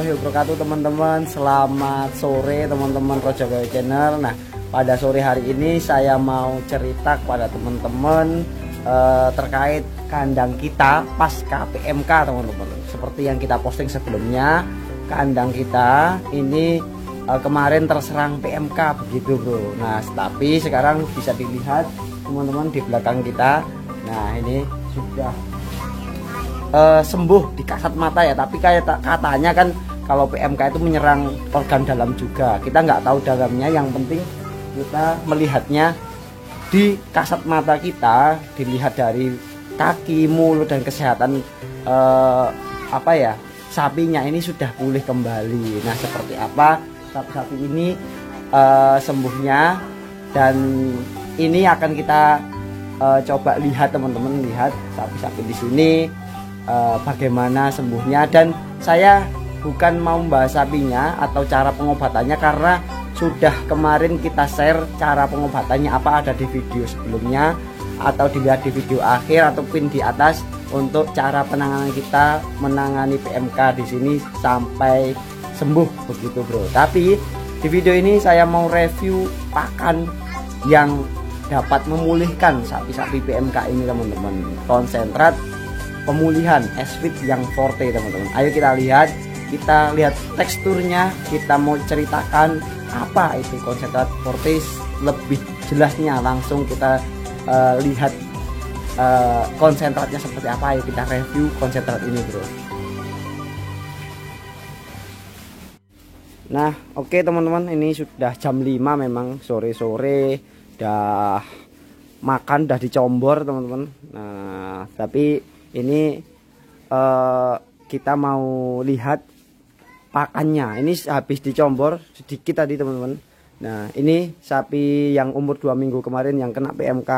warahmatullahi wabarakatuh teman-teman. Selamat sore teman-teman Rojo Gawe Channel. Nah, pada sore hari ini saya mau cerita kepada teman-teman terkait kandang kita pasca PMK teman-teman. Seperti yang kita posting sebelumnya, kandang kita ini kemarin terserang PMK begitu bro. Nah, tapi sekarang bisa dilihat teman-teman di belakang kita. Nah, ini sudah sembuh di kasat mata ya, tapi kayak katanya kan kalau PMK itu menyerang organ dalam juga. Kita nggak tahu dalamnya, yang penting kita melihatnya di kasat mata kita, dilihat dari kaki, mulut dan kesehatan sapinya ini sudah pulih kembali. Nah, seperti apa sapi-sapi ini sembuhnya, dan ini akan kita coba lihat teman-teman, lihat sapi-sapi di sini bagaimana sembuhnya. Dan saya bukan mau membahas sapinya atau cara pengobatannya, karena sudah kemarin kita share cara pengobatannya apa, ada di video sebelumnya atau dilihat di video akhir ataupun di atas untuk cara penanganan kita menangani PMK di sini sampai sembuh begitu bro. Tapi di video ini saya mau review pakan yang dapat memulihkan sapi-sapi PMK ini teman-teman, konsentrat pemulihan S-Fit yang forte teman-teman. Ayo kita lihat teksturnya, kita mau ceritakan apa itu konsentrat forte lebih jelasnya. Langsung kita lihat konsentratnya seperti apa. Ayo kita review konsentrat ini bro. Nah, oke teman-teman, ini sudah jam 5, memang sore-sore, udah makan, udah dicombor teman-teman. Nah, tapi ini kita mau lihat pakannya. Ini habis dicombor sedikit tadi teman-teman. Nah, ini sapi yang umur 2 minggu kemarin yang kena PMK.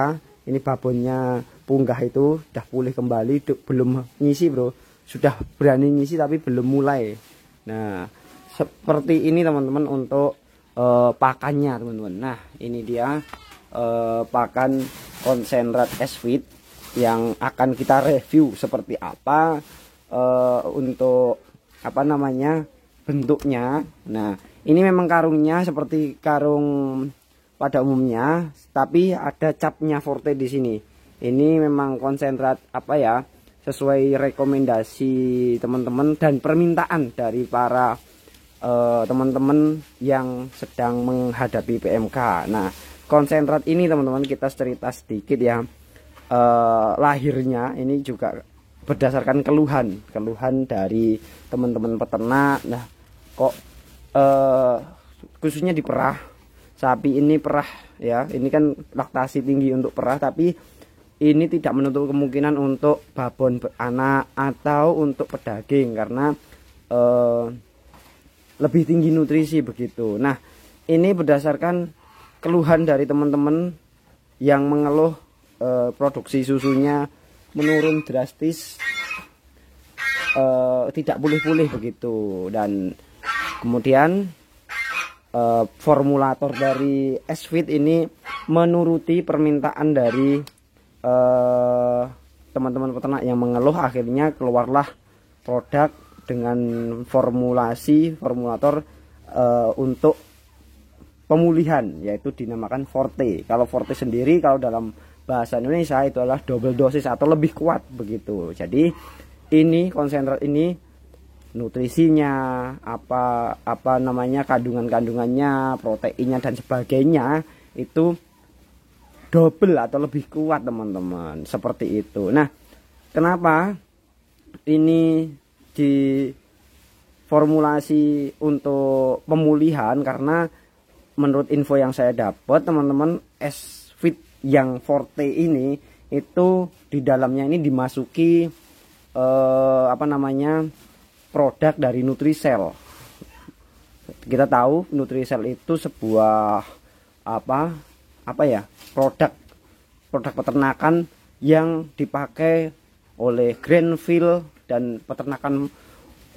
Ini babonnya punggah itu udah pulih kembali, belum ngisi bro. Sudah berani ngisi tapi belum mulai. Nah, seperti ini teman-teman untuk pakannya teman-teman. Nah, ini dia pakan konsentrat S-Fit yang akan kita review seperti apa untuk bentuknya. Nah, ini memang karungnya seperti karung pada umumnya, tapi ada capnya forte di sini. Ini memang konsentrat sesuai rekomendasi teman-teman dan permintaan dari para teman-teman yang sedang menghadapi PMK. Nah, konsentrat ini teman-teman kita cerita sedikit ya. Lahirnya ini juga berdasarkan keluhan dari teman-teman peternak. Nah, kok khususnya di perah, sapi ini perah ya, ini kan laktasi tinggi untuk perah, tapi ini tidak menutup kemungkinan untuk babon beranak atau untuk pedaging karena lebih tinggi nutrisi begitu. Nah, ini berdasarkan keluhan dari teman-teman yang mengeluh produksi susunya menurun drastis, tidak pulih-pulih begitu. Dan kemudian formulator dari S-Fit ini menuruti permintaan dari teman-teman peternak yang mengeluh. Akhirnya keluarlah produk dengan formulator untuk pemulihan, yaitu dinamakan Forte. Kalau Forte sendiri kalau dalam bahasa Indonesia itu adalah double dosis atau lebih kuat begitu. Jadi ini konsentrat ini nutrisinya kandungannya, proteinnya dan sebagainya itu double atau lebih kuat teman-teman, seperti itu. Nah, kenapa ini diformulasi untuk pemulihan? Karena menurut info yang saya dapat teman-teman, S-Fit yang forte ini itu di dalamnya ini dimasuki produk dari Nutrisel. Kita tahu Nutrisel itu sebuah produk peternakan yang dipakai oleh Greenfield dan peternakan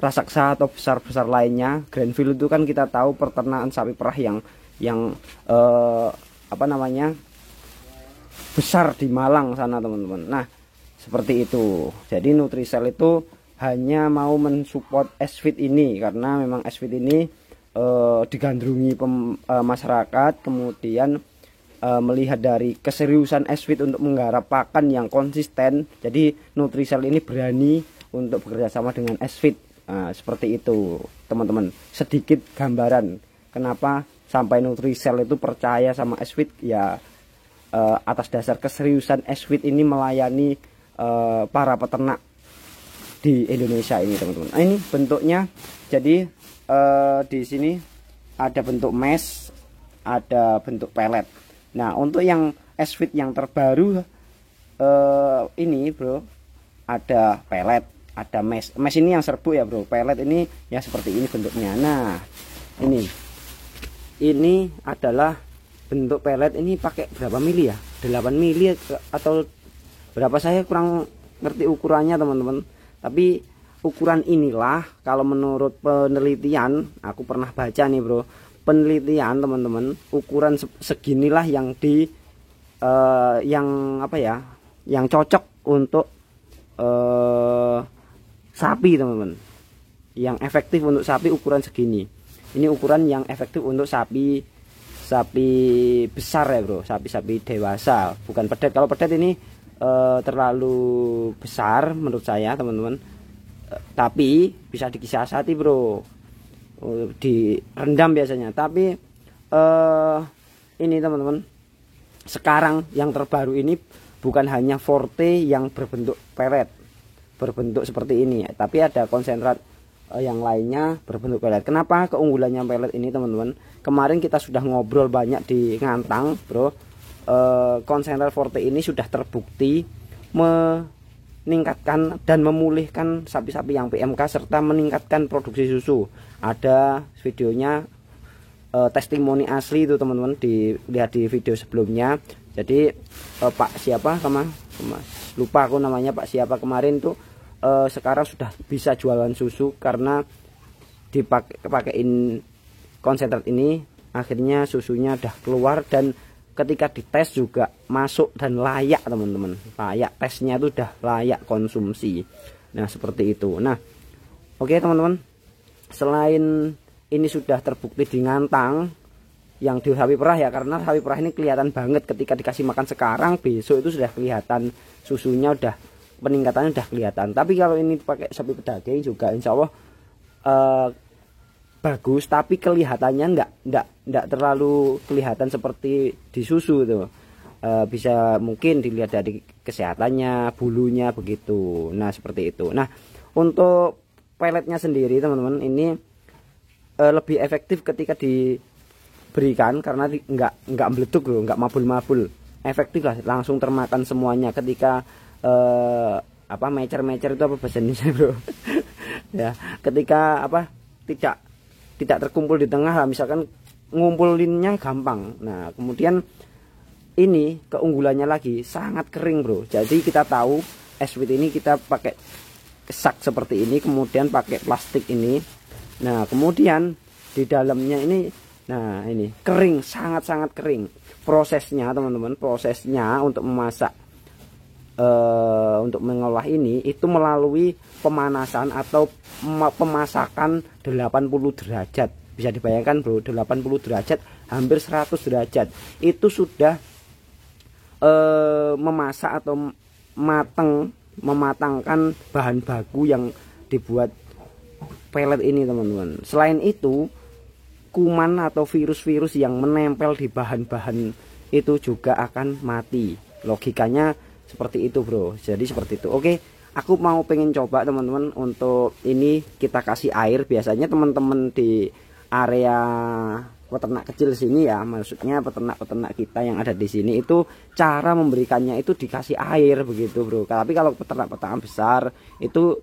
raksasa atau besar-besar lainnya. Greenfield itu kan kita tahu peternakan sapi perah yang besar di Malang sana teman-teman. Nah, seperti itu. Jadi Nutrisel itu hanya mau mensupport S-Feed ini, karena memang S-Feed ini digandrungi masyarakat, kemudian melihat dari keseriusan S-Feed untuk menggarap pakan yang konsisten, jadi Nutrisel ini berani untuk bekerja sama dengan S-Feed. Seperti itu teman-teman, sedikit gambaran kenapa sampai Nutrisel itu percaya sama S-Feed ya, atas dasar keseriusan S-Feed ini melayani para peternak di Indonesia ini teman-teman. Ini bentuknya, jadi di sini ada bentuk mesh, ada bentuk pelet. Nah untuk yang S-Feed yang terbaru ini bro, ada pelet, ada mesh. Mesh ini yang serbuk ya bro, pelet ini ya seperti ini bentuknya. Nah ini adalah bentuk pelet, ini pakai berapa mili ya, 8 mili atau berapa, saya kurang ngerti ukurannya teman-teman. Tapi ukuran inilah kalau menurut penelitian, aku pernah baca nih bro, penelitian teman-teman, ukuran seginilah yang yang apa ya, yang cocok untuk sapi teman-teman, yang efektif untuk sapi ukuran segini. Ini ukuran yang efektif untuk sapi besar ya bro, sapi dewasa, bukan pedet. Kalau pedet ini terlalu besar menurut saya teman-teman, tapi bisa dikisiasati bro, direndam biasanya. Tapi ini teman-teman, sekarang yang terbaru ini bukan hanya Forte yang berbentuk pelet, berbentuk seperti ini, tapi ada konsentrat yang lainnya berbentuk pelet. Kenapa keunggulannya pelet ini teman-teman? Kemarin kita sudah ngobrol banyak di Ngantang bro, konsentrat Forte ini sudah terbukti meningkatkan dan memulihkan sapi-sapi yang PMK serta meningkatkan produksi susu. Ada videonya, testimoni asli itu teman-teman, dilihat di video sebelumnya. Jadi Pak siapa lupa aku namanya, Pak siapa kemarin tuh sekarang sudah bisa jualan susu karena dipakein konsentrat ini, akhirnya susunya udah keluar dan ketika dites juga masuk dan layak teman-teman, layak, tesnya itu udah layak konsumsi. Nah seperti itu. Nah oke teman-teman, selain ini sudah terbukti di Ngantang yang di sapi perah ya, karena sapi perah ini kelihatan banget ketika dikasih makan sekarang, besok itu sudah kelihatan susunya, udah peningkatannya udah kelihatan. Tapi kalau ini pakai sapi pedaging juga insya Allah bagus, tapi kelihatannya enggak terlalu kelihatan seperti di susu tuh. Bisa mungkin dilihat dari kesehatannya, bulunya begitu. Nah seperti itu. Nah untuk peletnya sendiri teman-teman, ini lebih efektif ketika diberikan karena enggak meletuk loh, enggak mabul-mabul, efektif lah, langsung termakan semuanya. Ketika mecer-mecer itu apa bahasa Indonesia bro ya, ketika tidak terkumpul di tengah lah, misalkan ngumpulinnya gampang. Nah kemudian ini keunggulannya lagi sangat kering bro, jadi kita tahu S-Feed ini kita pakai sak seperti ini, kemudian pakai plastik ini. Nah kemudian di dalamnya ini, nah ini kering, sangat-sangat kering. Prosesnya teman-teman, prosesnya untuk memasak, untuk mengolah ini itu melalui pemanasan atau pemasakan 80 derajat. Bisa dibayangkan bro, 80 derajat, hampir 100 derajat. Itu sudah memasak atau mematangkan bahan baku yang dibuat pelet ini teman-teman. Selain itu, kuman atau virus-virus yang menempel di bahan-bahan itu juga akan mati. Logikanya seperti itu bro, jadi seperti itu. Oke, aku mau pengen coba teman-teman, untuk ini kita kasih air. Biasanya teman-teman di area peternak kecil sini ya, maksudnya peternak-peternak kita yang ada di sini, itu cara memberikannya itu dikasih air begitu bro. Tapi kalau peternak-peternak besar itu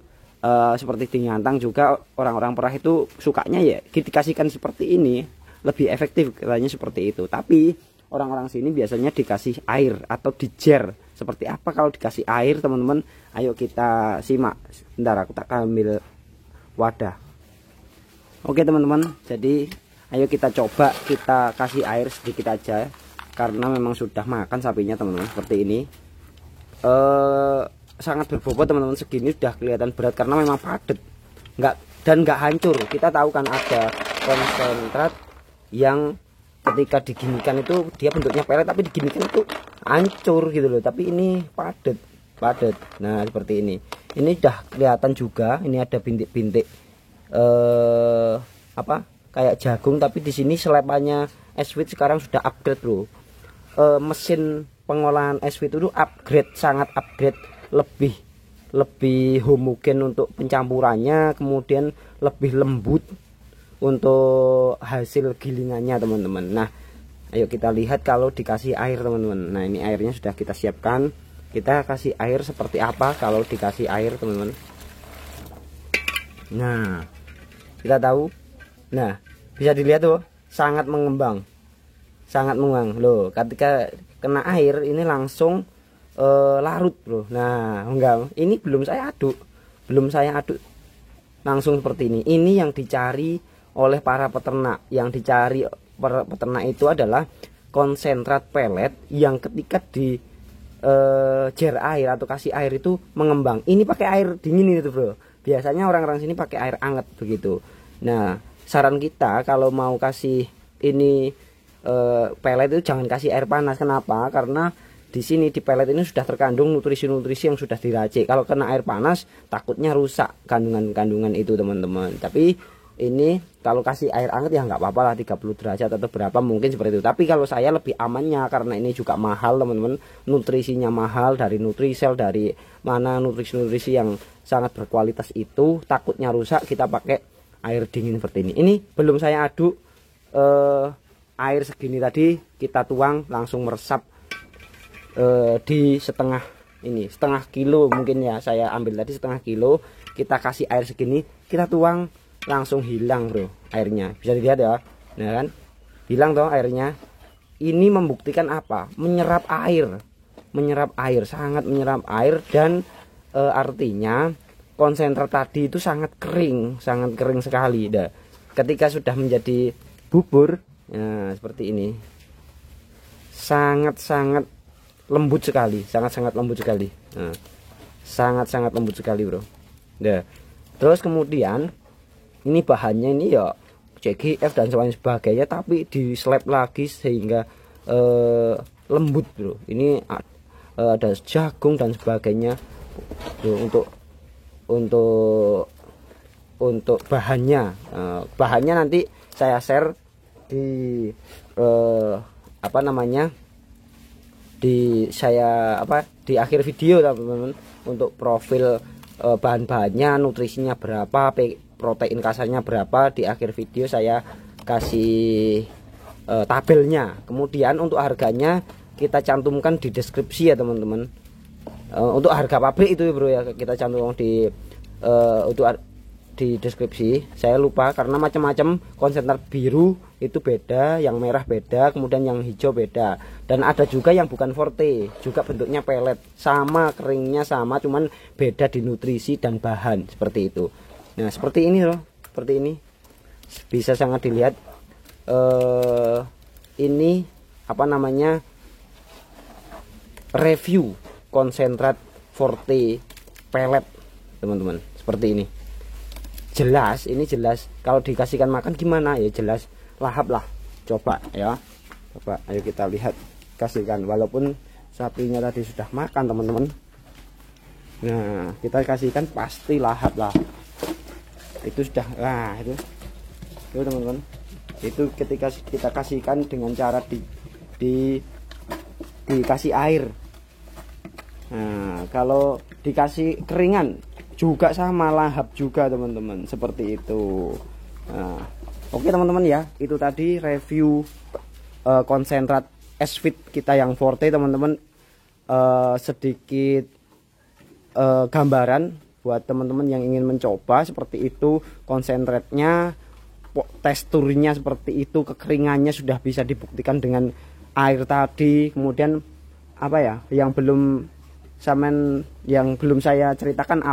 seperti di Ngantang juga, orang-orang perah itu sukanya ya dikasihkan seperti ini, lebih efektif katanya seperti itu. Tapi orang-orang sini biasanya dikasih air atau dijer. Seperti apa kalau dikasih air teman-teman? Ayo kita simak. Bentar, aku tak ambil wadah. Oke teman-teman, jadi ayo kita coba, kita kasih air sedikit aja karena memang sudah makan sapinya teman-teman. Seperti ini. sangat berbobot teman-teman. Segini sudah kelihatan berat karena memang padat, nggak hancur. Kita tahu kan ada konsentrat yang ketika diginikan itu dia bentuknya pelet, tapi diginikan itu hancur gitu loh. Tapi ini padat. Nah seperti ini udah kelihatan juga. Ini ada bintik-bintik kayak jagung, tapi di sini selepannya Eswit sekarang sudah upgrade bro. Mesin pengolahan Eswit itu sangat upgrade, lebih homogen untuk pencampurannya, kemudian lebih lembut untuk hasil gilingannya teman-teman. Nah ayo kita lihat kalau dikasih air teman-teman. Nah ini airnya sudah kita siapkan. Kita kasih air seperti apa kalau dikasih air teman-teman. Nah kita tahu, nah bisa dilihat tuh sangat mengembang loh. Ketika kena air ini langsung larut bro. Nah enggak, ini belum saya aduk langsung seperti ini. Ini yang dicari oleh para peternak. Yang dicari para peternak itu adalah konsentrat pelet yang ketika di jar air atau kasih air itu mengembang. Ini pakai air dingin itu bro. Biasanya orang-orang sini pakai air hangat begitu. Nah saran kita kalau mau kasih ini pelet itu jangan kasih air panas. Kenapa? Karena di sini di pelet ini sudah terkandung nutrisi-nutrisi yang sudah diracik. Kalau kena air panas takutnya rusak kandungan-kandungan itu teman-teman. Tapi ini kalau kasih air hangat ya nggak apa-apa lah, 30 derajat atau berapa mungkin seperti itu. Tapi kalau saya lebih amannya karena ini juga mahal teman-teman, nutrisinya mahal, dari Nutrisel, dari mana nutrisi-nutrisi yang sangat berkualitas itu, takutnya rusak, kita pakai air dingin seperti ini. Ini belum saya aduk, air segini tadi kita tuang langsung meresap di setengah kilo mungkin ya, saya ambil tadi setengah kilo, kita kasih air segini, kita tuang langsung hilang bro airnya. Bisa dilihat ya, nah kan hilang toh airnya. Ini membuktikan apa? Menyerap air, sangat menyerap air. Dan artinya konsentrat tadi itu sangat kering sekali. Nah, ketika sudah menjadi bubur, nah seperti ini, sangat lembut sekali, sangat lembut sekali. Nah, sangat lembut sekali bro. Nah terus kemudian ini bahannya ini ya CGF dan sebagainya, tapi di slab lagi sehingga lembut bro. Ini ada jagung dan sebagainya bro. Untuk bahannya nanti saya share di di akhir video teman-teman, untuk profil bahan-bahannya, nutrisinya berapa, protein kasarnya berapa. Di akhir video saya kasih tabelnya. Kemudian untuk harganya kita cantumkan di deskripsi ya teman-teman. Untuk harga pabrik itu bro ya, kita cantumkan di deskripsi. Saya lupa karena macam-macam, konsentrat biru itu beda, yang merah beda, kemudian yang hijau beda, dan ada juga yang bukan forte, juga bentuknya pelet, sama keringnya sama, cuman beda di nutrisi dan bahan seperti itu. Nah seperti ini loh, seperti ini bisa sangat dilihat. Ini review konsentrat forte pelet teman-teman, seperti ini. Ini jelas kalau dikasihkan makan gimana ya, jelas lahap lah. Coba ya, ayo kita lihat, kasihkan. Walaupun sapinya tadi sudah makan teman-teman, nah kita kasihkan pasti lahap lah. Itu sudah, nah itu teman-teman, itu ketika kita kasihkan dengan cara dikasih air. Nah kalau dikasih keringan juga sama, lahap juga teman-teman, seperti itu. Nah, oke teman-teman ya, itu tadi review konsentrat Eswit kita yang forte teman-teman. Sedikit gambaran buat teman-teman yang ingin mencoba seperti itu. Konsentratnya, teksturnya seperti itu, kekeringannya sudah bisa dibuktikan dengan air tadi. Kemudian yang belum saya ceritakan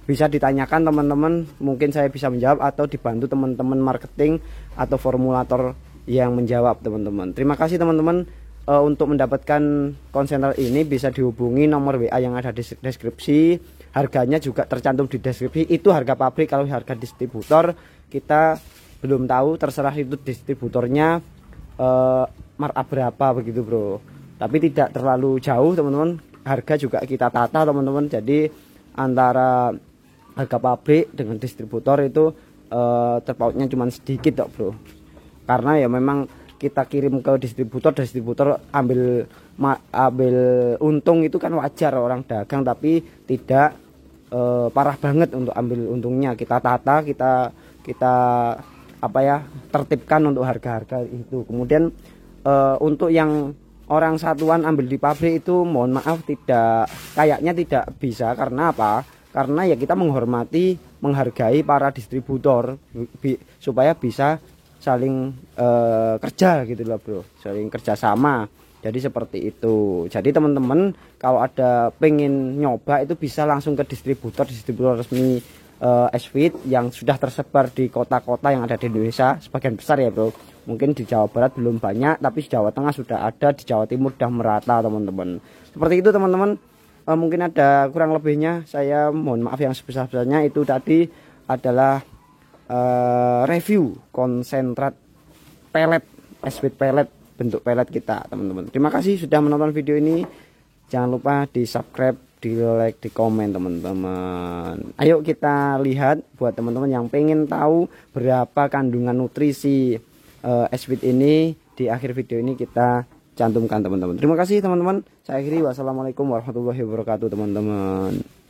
bisa ditanyakan teman-teman, mungkin saya bisa menjawab atau dibantu teman-teman marketing atau formulator yang menjawab teman-teman. Terima kasih teman-teman untuk mendapatkan konsentrat ini bisa dihubungi nomor WA yang ada di deskripsi. Harganya juga tercantum di deskripsi. Itu harga pabrik. Kalau harga distributor kita belum tahu, terserah itu distributornya markup berapa begitu bro. Tapi tidak terlalu jauh teman-teman. Harga juga kita tata teman-teman. Jadi antara harga pabrik dengan distributor itu terpautnya cuma sedikit kok bro. Karena ya memang kita kirim ke distributor ambil untung itu kan wajar orang dagang, tapi tidak parah banget untuk ambil untungnya. Kita tata, kita apa ya, tertibkan untuk harga-harga itu. Kemudian untuk yang orang satuan ambil di pabrik itu mohon maaf kayaknya tidak bisa. Karena apa? Karena ya kita menghargai para distributor supaya bisa saling kerja gitu loh bro, saling kerjasama. Jadi seperti itu. Jadi teman-teman kalau ada pengen nyoba itu bisa langsung ke distributor resmi Esfit yang sudah tersebar di kota-kota yang ada di Indonesia, sebagian besar ya bro. Mungkin di Jawa Barat belum banyak, tapi di Jawa Tengah sudah ada, di Jawa Timur sudah merata teman-teman. Seperti itu teman-teman. Mungkin ada kurang lebihnya, saya mohon maaf yang sebesar-besarnya. Itu tadi adalah review konsentrat pelet, Esfit pelet, bentuk pelet kita teman-teman. Terima kasih sudah menonton video ini. Jangan lupa di subscribe, di like, di komen teman-teman. Ayo kita lihat buat teman-teman yang pengen tahu berapa kandungan nutrisi Esfit ini, di akhir video ini kita cantumkan teman-teman. Terima kasih teman-teman. Saya akhiri, wassalamualaikum warahmatullahi wabarakatuh teman-teman.